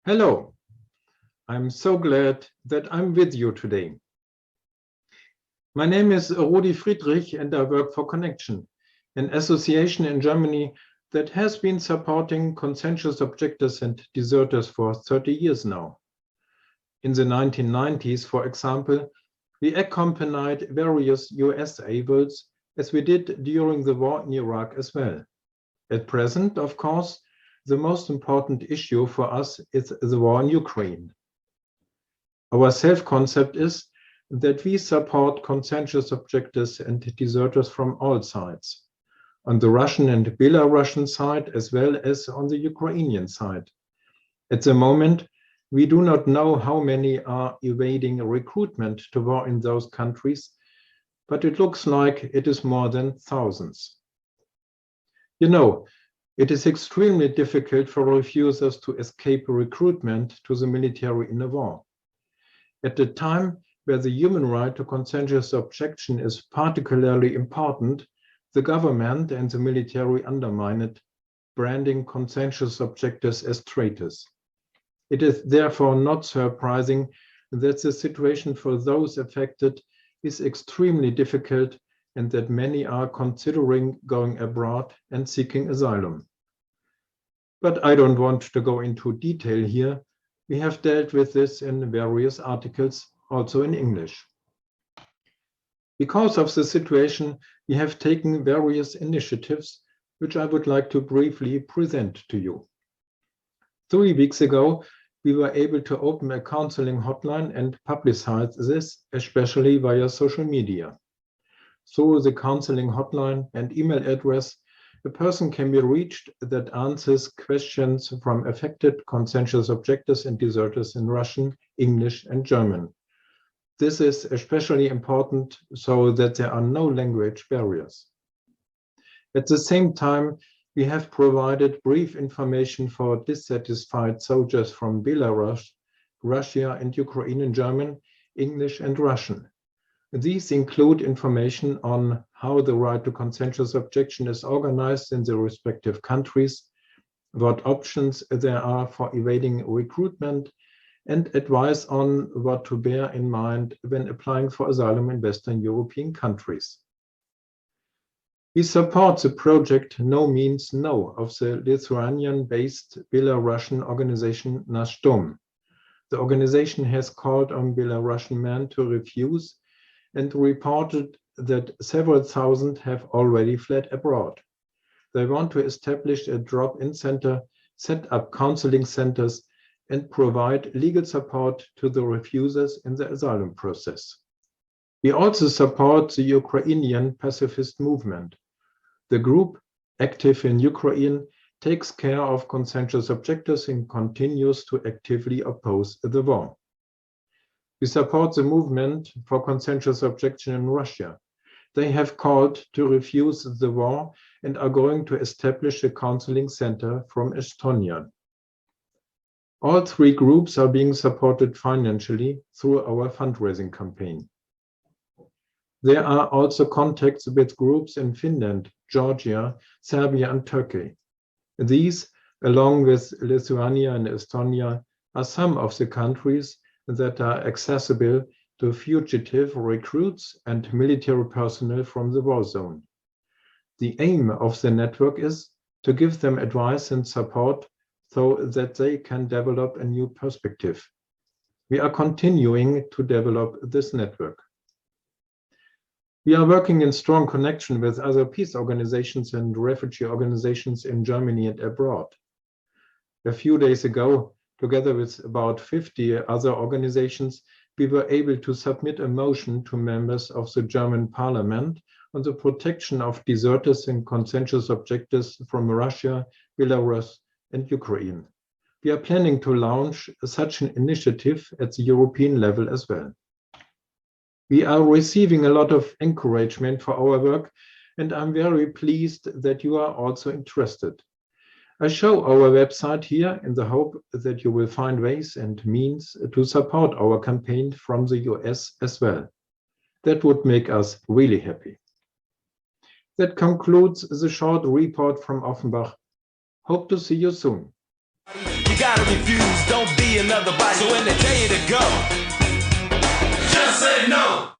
Hello, I'm so glad that I'm with you today. My name is Rudi Friedrich and I work for Connection, an association in Germany that has been supporting conscientious objectors and deserters for 30 years now. In the 1990s, for example, we accompanied various USA votes as we did during the war in Iraq as well. At present, of course, the most important issue for us is the war in Ukraine. Our self-concept is that we support conscientious objectors and deserters from all sides, on the Russian and Belarusian side as well as on the Ukrainian side. At the moment, we do not know how many are evading recruitment to war in those countries, but it looks like it is more than thousands. You know, it is extremely difficult for refusers to escape recruitment to the military in a war. At a time where the human right to conscientious objection is particularly important, the government and the military undermine it, branding conscientious objectors as traitors. It is therefore not surprising that the situation for those affected is extremely difficult and that many are considering going abroad and seeking asylum. But I don't want to go into detail here. We have dealt with this in various articles, also in English. Because of the situation, we have taken various initiatives, which I would like to briefly present to you. 3 weeks ago, we were able to open a counseling hotline and publicize this, especially via social media. Through the counseling hotline and email address, a person can be reached that answers questions from affected conscientious objectors and deserters in Russian, English, and German. This is especially important so that there are no language barriers. At the same time, we have provided brief information for dissatisfied soldiers from Belarus, Russia, and Ukraine in German, English, and Russian. These include information on how the right to conscientious objection is organized in the respective countries, what options there are for evading recruitment, and advice on what to bear in mind when applying for asylum in Western European countries. We support the project No Means No of the Lithuanian-based Belarusian organization Nasz Dom. The organization has called on Belarusian men to refuse and reported that several thousand have already fled abroad. They want to establish a drop-in center, set up counseling centers, and provide legal support to the refusers in the asylum process. We also support the Ukrainian pacifist movement. The group, active in Ukraine, takes care of conscientious objectors and continues to actively oppose the war. We support the movement for conscientious objection in Russia. They have called to refuse the war and are going to establish a counseling center from Estonia. All 3 groups are being supported financially through our fundraising campaign. There are also contacts with groups in Finland, Georgia, Serbia, and Turkey. These, along with Lithuania and Estonia, are some of the countries that are accessible to fugitive recruits and military personnel from the war zone. The aim of the network is to give them advice and support so that they can develop a new perspective. We are continuing to develop this network. We are working in strong connection with other peace organizations and refugee organizations in Germany and abroad. A few days ago, together with about 50 other organizations, we were able to submit a motion to members of the German parliament on the protection of deserters and conscientious objectors from Russia, Belarus, and Ukraine. We are planning to launch such an initiative at the European level as well. We are receiving a lot of encouragement for our work, and I'm very pleased that you are also interested. I show our website here in the hope that you will find ways and means to support our campaign from the US as well. That would make us really happy. That concludes the short report from Offenbach. Hope to see you soon. You gotta refuse, don't be another body. So when they tell you to go, just say no.